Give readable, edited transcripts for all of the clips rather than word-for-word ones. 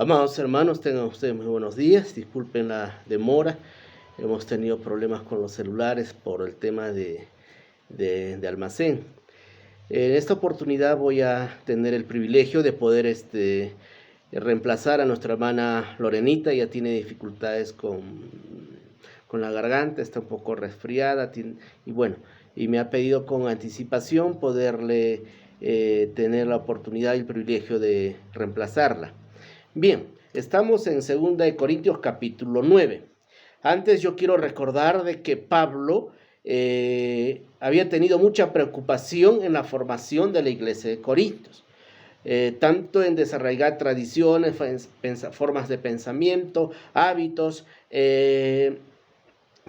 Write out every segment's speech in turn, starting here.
Amados hermanos, tengan ustedes muy buenos días. Disculpen la demora. Hemos tenido problemas con los celulares por el tema de almacén. En esta oportunidad voy a tener el privilegio de poder reemplazar a nuestra hermana Lorenita. Ella tiene dificultades con la garganta, está un poco resfriada y me ha pedido con anticipación poderle tener la oportunidad y el privilegio de reemplazarla. Bien, estamos en 2 Corintios capítulo 9. Antes yo quiero recordar de que Pablo había tenido mucha preocupación en la formación de la iglesia de Corintios, tanto en desarraigar tradiciones, formas de pensamiento, hábitos,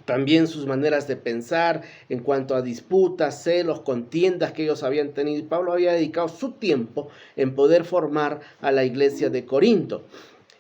también sus maneras de pensar en cuanto a disputas, celos, contiendas que ellos habían tenido. Y Pablo había dedicado su tiempo en poder formar a la iglesia de Corinto.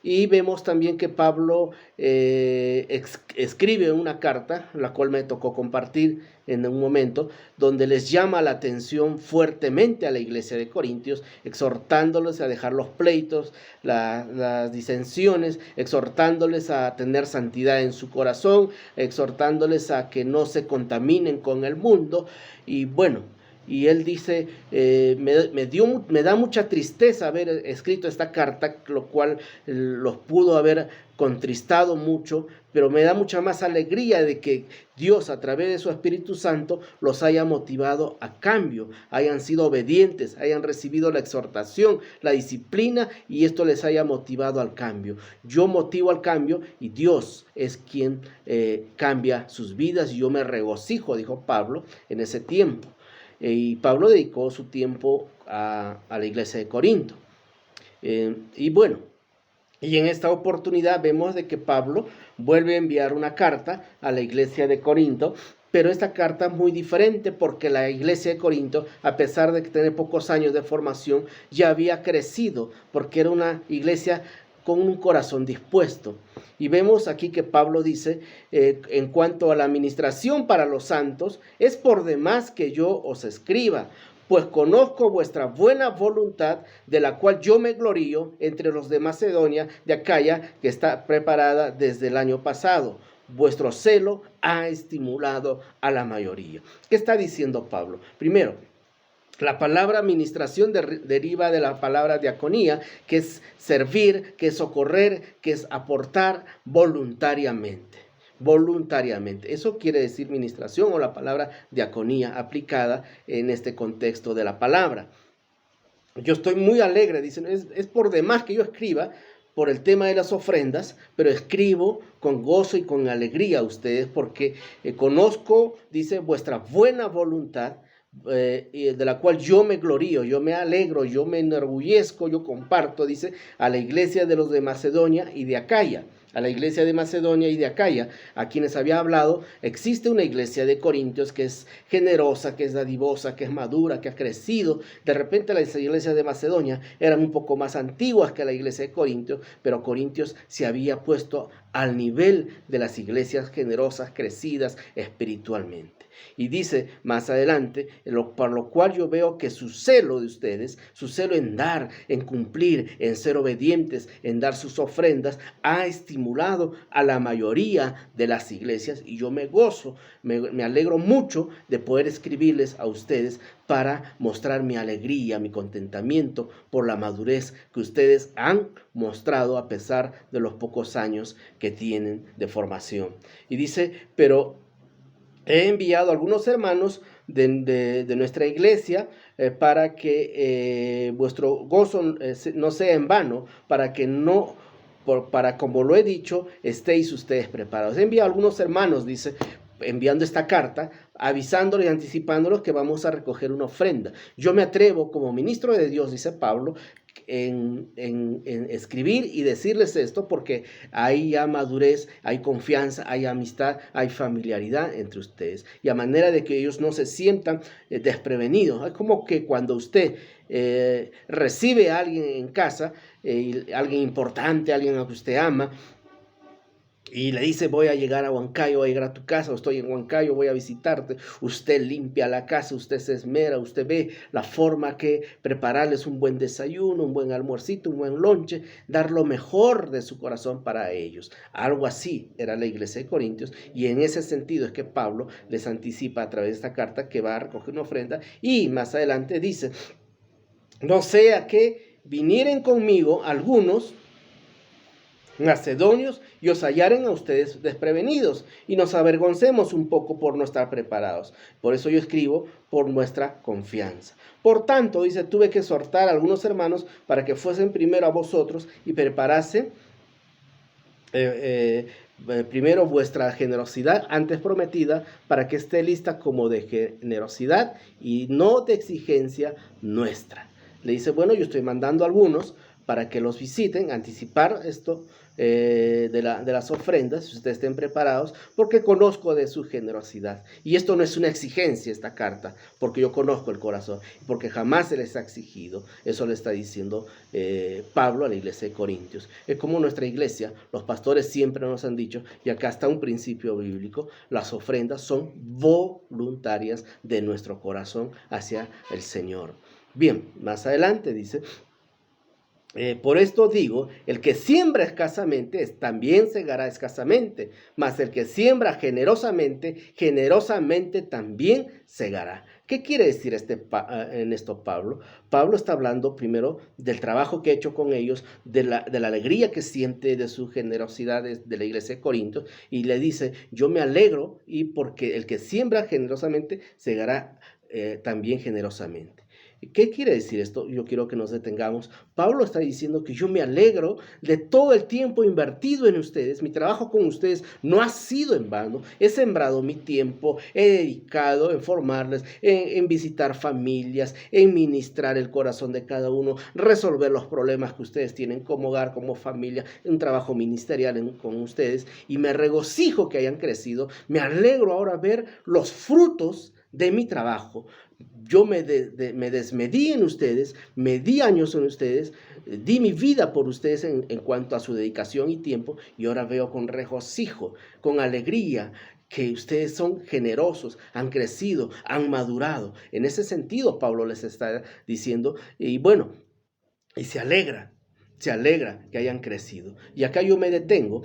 Y vemos también que Pablo escribe una carta, la cual me tocó compartir en un momento, donde les llama la atención fuertemente a la iglesia de Corintios, exhortándoles a dejar los pleitos, las disensiones, exhortándoles a tener santidad en su corazón, exhortándoles a que no se contaminen con el mundo. Y bueno, y él dice, me da mucha tristeza haber escrito esta carta, lo cual los pudo haber contristado mucho, pero me da mucha más alegría de que Dios a través de su Espíritu Santo los haya motivado a cambio, hayan sido obedientes, hayan recibido la exhortación, la disciplina, y esto les haya motivado al cambio. Yo motivo al cambio y Dios es quien cambia sus vidas, y yo me regocijo, dijo Pablo, en ese tiempo. Y Pablo dedicó su tiempo a la iglesia de Corinto. Y en esta oportunidad vemos de que Pablo vuelve a enviar una carta a la iglesia de Corinto, pero esta carta es muy diferente porque la iglesia de Corinto, a pesar de tener pocos años de formación, ya había crecido porque era una iglesia con un corazón dispuesto. Y vemos aquí que Pablo dice, en cuanto a la administración para los santos, es por demás que yo os escriba, pues conozco vuestra buena voluntad, de la cual yo me glorío entre los de Macedonia, de Acaya, que está preparada desde el año pasado. Vuestro celo ha estimulado a la mayoría. ¿Qué está diciendo Pablo? Primero, la palabra administración deriva de la palabra diaconía, que es servir, que es socorrer, que es aportar voluntariamente. Voluntariamente. Eso quiere decir ministración, o la palabra diaconía aplicada en este contexto de la palabra. Yo estoy muy alegre, dicen, es por demás que yo escriba por el tema de las ofrendas, pero escribo con gozo y con alegría a ustedes porque conozco, dice, vuestra buena voluntad, de la cual yo me glorío, yo me alegro, yo me enorgullezco, yo comparto, dice, a la iglesia de los de Macedonia y de Acaya. A la iglesia de Macedonia y de Acaya, a quienes había hablado, existe una iglesia de Corintios que es generosa, que es dadivosa, que es madura, que ha crecido. De repente las iglesias de Macedonia eran un poco más antiguas que la iglesia de Corintios, pero Corintios se había puesto al nivel de las iglesias generosas, crecidas espiritualmente. Y dice más adelante, por lo cual yo veo que su celo de ustedes, su celo en dar, en cumplir, en ser obedientes, en dar sus ofrendas, ha estimulado a la mayoría de las iglesias, y yo me gozo, me alegro mucho de poder escribirles a ustedes para mostrar mi alegría, mi contentamiento por la madurez que ustedes han mostrado a pesar de los pocos años que tienen de formación. Y dice, pero he enviado a algunos hermanos de nuestra iglesia para que vuestro gozo no sea en vano, para que no, para como lo he dicho, estéis ustedes preparados. He enviado a algunos hermanos, dice, enviando esta carta, avisándoles y anticipándolos que vamos a recoger una ofrenda. Yo me atrevo como ministro de Dios, dice Pablo, en escribir y decirles esto porque hay ya madurez, hay confianza, hay amistad, hay familiaridad entre ustedes, y a manera de que ellos no se sientan desprevenidos. Es como que cuando usted recibe a alguien en casa, alguien importante, alguien a que usted ama, Y le dice, voy a llegar a Huancayo, voy a llegar a tu casa, o estoy en Huancayo, voy a visitarte. Usted limpia la casa, usted se esmera, usted ve la forma que prepararles un buen desayuno, un buen almuercito, un buen lonche, dar lo mejor de su corazón para ellos. Algo así era la iglesia de Corintios, y en ese sentido es que Pablo les anticipa a través de esta carta que va a recoger una ofrenda, y más adelante dice, no sea que vinieren conmigo algunos macedonios y os hallaren a ustedes desprevenidos y nos avergoncemos un poco por no estar preparados. Por eso yo escribo por nuestra confianza. Por tanto, dice, tuve que exhortar a algunos hermanos para que fuesen primero a vosotros y preparasen primero vuestra generosidad antes prometida, para que esté lista como de generosidad y no de exigencia nuestra. Le dice, bueno, yo estoy mandando a algunos para que los visiten, anticipar esto de las ofrendas, si ustedes estén preparados, porque conozco de su generosidad. Y esto no es una exigencia, esta carta, porque yo conozco el corazón, porque jamás se les ha exigido. Eso le está diciendo Pablo a la iglesia de Corintios. Es como nuestra iglesia, los pastores siempre nos han dicho, y acá está un principio bíblico, las ofrendas son voluntarias de nuestro corazón hacia el Señor. Bien, más adelante dice, por esto digo, el que siembra escasamente también segará escasamente, mas el que siembra generosamente, generosamente también segará. ¿Qué quiere decir en esto Pablo? Pablo está hablando primero del trabajo que ha hecho con ellos, de la alegría que siente de su generosidad de la iglesia de Corinto, y le dice, yo me alegro, y porque el que siembra generosamente segará también generosamente. ¿Qué quiere decir esto? Yo quiero que nos detengamos. Pablo está diciendo que yo me alegro de todo el tiempo invertido en ustedes. Mi trabajo con ustedes no ha sido en vano. He sembrado mi tiempo, he dedicado en formarles, en visitar familias, en ministrar el corazón de cada uno, resolver los problemas que ustedes tienen como hogar, como familia, un trabajo ministerial con ustedes. Y me regocijo que hayan crecido. Me alegro ahora ver los frutos de mi trabajo. Yo me desmedí en ustedes, me di años en ustedes, di mi vida por ustedes en cuanto a su dedicación y tiempo, y ahora veo con regocijo, con alegría, que ustedes son generosos, han crecido, han madurado. En ese sentido, Pablo les está diciendo, y bueno, y se alegra que hayan crecido. Y acá yo me detengo.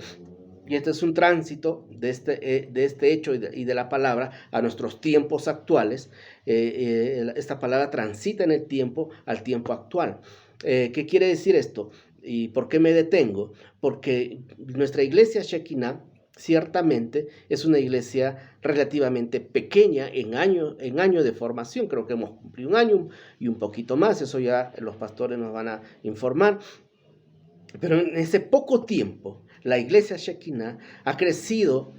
Y este es un tránsito de este hecho y de la palabra a nuestros tiempos actuales. Esta palabra transita en el tiempo al tiempo actual. ¿Qué quiere decir esto? ¿Y por qué me detengo? Porque nuestra iglesia Shekinah ciertamente es una iglesia relativamente pequeña en año de formación. Creo que hemos cumplido un año y un poquito más. Eso ya los pastores nos van a informar. Pero en ese poco tiempo, la iglesia Shekinah ha crecido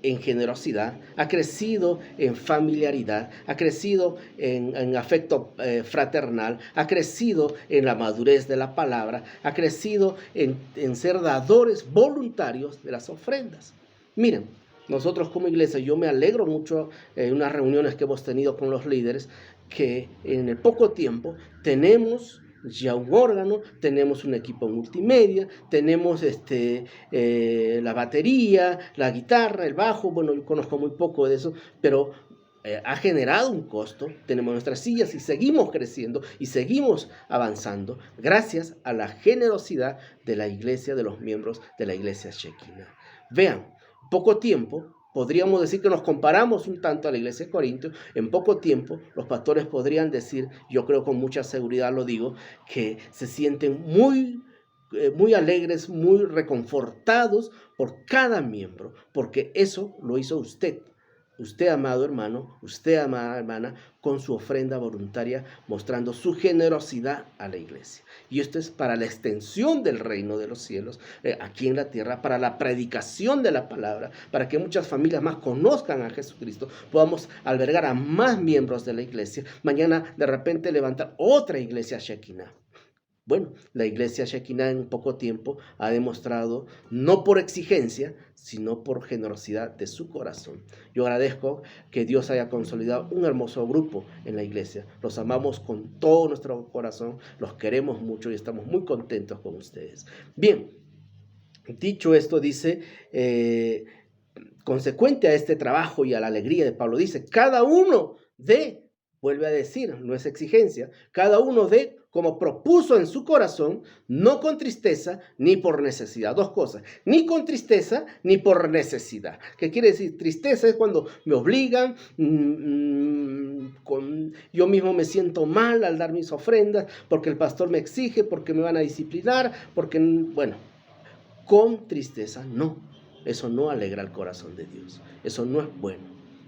en generosidad, ha crecido en familiaridad, ha crecido en afecto fraternal, ha crecido en la madurez de la palabra, ha crecido en ser dadores voluntarios de las ofrendas. Miren, nosotros como iglesia, yo me alegro mucho en unas reuniones que hemos tenido con los líderes, que en el poco tiempo tenemos ya un órgano, tenemos un equipo multimedia, tenemos la batería, la guitarra, el bajo. Bueno, yo conozco muy poco de eso, pero ha generado un costo. Tenemos nuestras sillas y seguimos creciendo y seguimos avanzando gracias a la generosidad de la iglesia, de los miembros de la iglesia Shekinah. Vean, poco tiempo. Podríamos decir que nos comparamos un tanto a la iglesia de Corinto. En poco tiempo los pastores podrían decir, yo creo con mucha seguridad lo digo, que se sienten muy alegres, muy reconfortados por cada miembro, porque eso lo hizo usted. Usted, amado hermano, usted, amada hermana, con su ofrenda voluntaria, mostrando su generosidad a la iglesia. Y esto es para la extensión del reino de los cielos aquí en la tierra, para la predicación de la palabra, para que muchas familias más conozcan a Jesucristo, podamos albergar a más miembros de la iglesia. Mañana, de repente, levantar otra iglesia Shekinah. Bueno, la iglesia Shekinah en poco tiempo ha demostrado, no por exigencia, sino por generosidad de su corazón. Yo agradezco que Dios haya consolidado un hermoso grupo en la iglesia. Los amamos con todo nuestro corazón, los queremos mucho y estamos muy contentos con ustedes. Bien, Dicho esto, dice, consecuente a este trabajo y a la alegría de Pablo, dice, cada uno de, vuelve a decir, no es exigencia, cada uno de como propuso en su corazón, no con tristeza ni por necesidad. Dos cosas, ni con tristeza ni por necesidad. ¿Qué quiere decir? Tristeza es cuando me obligan, yo mismo me siento mal al dar mis ofrendas, porque el pastor me exige, porque me van a disciplinar, porque, bueno, con tristeza no. Eso no alegra el corazón de Dios. Eso no es bueno.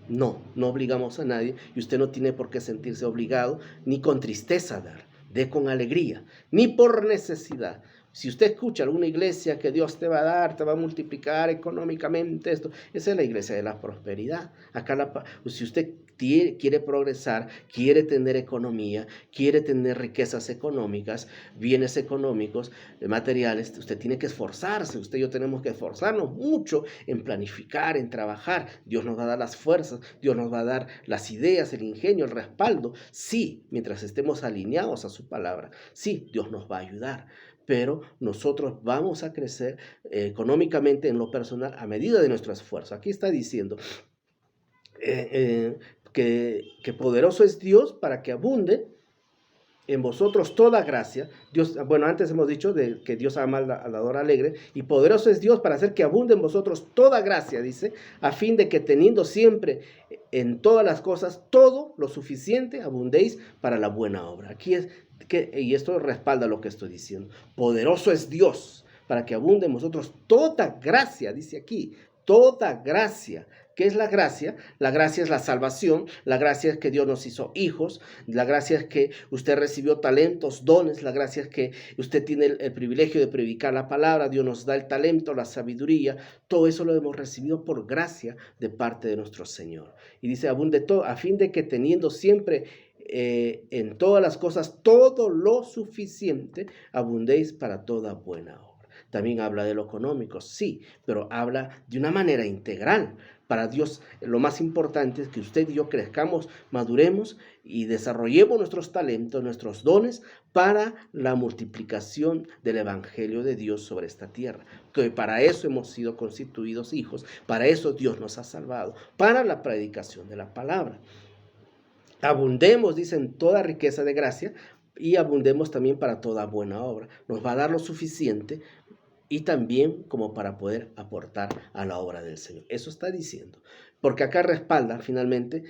No obligamos a nadie y usted no tiene por qué sentirse obligado ni con tristeza a dar. Dé con alegría, ni por necesidad. Si usted escucha alguna iglesia que Dios te va a dar, te va a multiplicar económicamente esto, esa es la iglesia de la prosperidad. Si usted quiere progresar, quiere tener economía, quiere tener riquezas económicas, bienes económicos, materiales, usted tiene que esforzarse. Usted y yo tenemos que esforzarnos mucho en planificar, en trabajar. Dios nos va a dar las fuerzas, Dios nos va a dar las ideas, el ingenio, el respaldo. Sí, mientras estemos alineados a su palabra, sí, Dios nos va a ayudar. Pero nosotros vamos a crecer económicamente en lo personal a medida de nuestro esfuerzo. Aquí está diciendo que poderoso es Dios para que abunde en vosotros toda gracia. Dios, bueno, antes hemos dicho de que Dios ama al dador alegre, y poderoso es Dios para hacer que abunde en vosotros toda gracia, dice, a fin de que teniendo siempre en todas las cosas todo lo suficiente, abundéis para la buena obra. Aquí es y esto respalda lo que estoy diciendo. Poderoso es Dios para que abunde en vosotros toda gracia, dice aquí, toda gracia. ¿Qué es la gracia? La gracia es la salvación, la gracia es que Dios nos hizo hijos, la gracia es que usted recibió talentos, dones, la gracia es que usted tiene el privilegio de predicar la palabra, Dios nos da el talento, la sabiduría, todo eso lo hemos recibido por gracia de parte de nuestro Señor. Y dice, abunde todo, a fin de que teniendo siempre en todas las cosas todo lo suficiente, abundéis para toda buena obra. También habla de lo económico, sí, pero habla de una manera integral. Para Dios lo más importante es que usted y yo crezcamos, maduremos y desarrollemos nuestros talentos, nuestros dones para la multiplicación del evangelio de Dios sobre esta tierra. Que para eso hemos sido constituidos hijos, para eso Dios nos ha salvado, para la predicación de la palabra. Abundemos, dicen, toda riqueza de gracia y abundemos también para toda buena obra. Nos va a dar lo suficiente y también como para poder aportar a la obra del Señor. Eso está diciendo. Porque acá respalda finalmente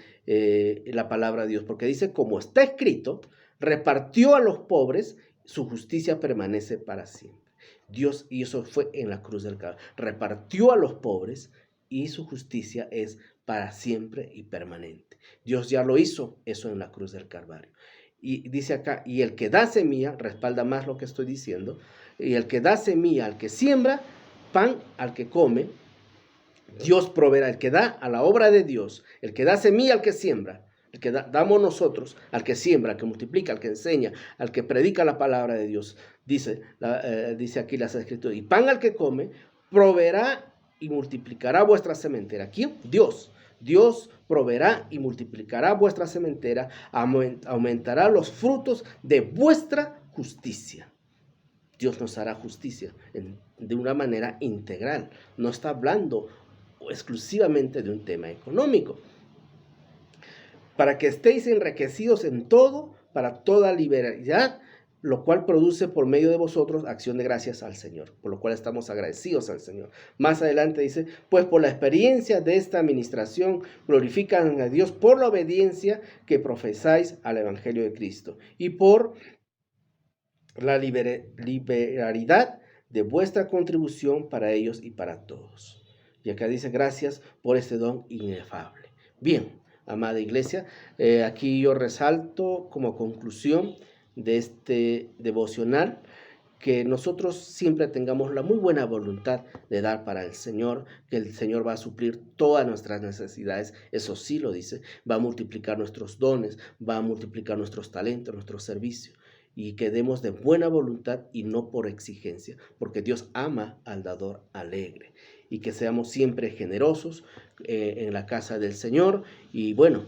la palabra de Dios. Porque dice, como está escrito, repartió a los pobres, su justicia permanece para siempre. Dios, y eso fue en la cruz del Calvario, repartió a los pobres y su justicia es para siempre y permanente. Dios ya lo hizo eso en la cruz del Calvario. Y dice acá, y el que da semilla, respalda más lo que estoy diciendo, y el que da semilla al que siembra, pan al que come, Dios proveerá. El que da a la obra de Dios, el que da semilla al que siembra, el que damos nosotros al que siembra, al que multiplica, al que enseña, al que predica la palabra de Dios, dice aquí las escrituras, y pan al que come, proveerá y multiplicará vuestra sementera. ¿Quién? Dios. Dios proveerá y multiplicará vuestra sementera, aumentará los frutos de vuestra justicia. Dios nos hará justicia de una manera integral. No está hablando exclusivamente de un tema económico. Para que estéis enriquecidos en todo, para toda liberalidad, lo cual produce por medio de vosotros acción de gracias al Señor, por lo cual estamos agradecidos al Señor. Más adelante dice, pues por la experiencia de esta administración glorifican a Dios por la obediencia que profesáis al Evangelio de Cristo y por la liberalidad de vuestra contribución para ellos y para todos. Y acá dice, gracias por este don inefable. Bien, amada iglesia, aquí yo resalto como conclusión de este devocional que nosotros siempre tengamos la muy buena voluntad de dar para el Señor, que el Señor va a suplir todas nuestras necesidades, eso sí lo dice, va a multiplicar nuestros dones, va a multiplicar nuestros talentos, nuestro servicio, y que demos de buena voluntad y no por exigencia, porque Dios ama al dador alegre, y que seamos siempre generosos en la casa del Señor, y bueno,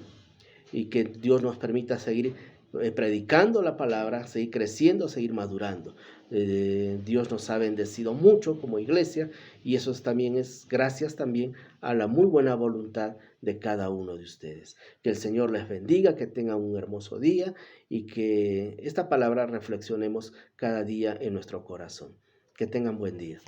y que Dios nos permita seguir predicando la palabra, seguir creciendo, seguir madurando. Dios nos ha bendecido mucho como iglesia y eso también es gracias también a la muy buena voluntad de cada uno de ustedes. Que el Señor les bendiga, que tengan un hermoso día y que esta palabra reflexionemos cada día en nuestro corazón. Que tengan buen día.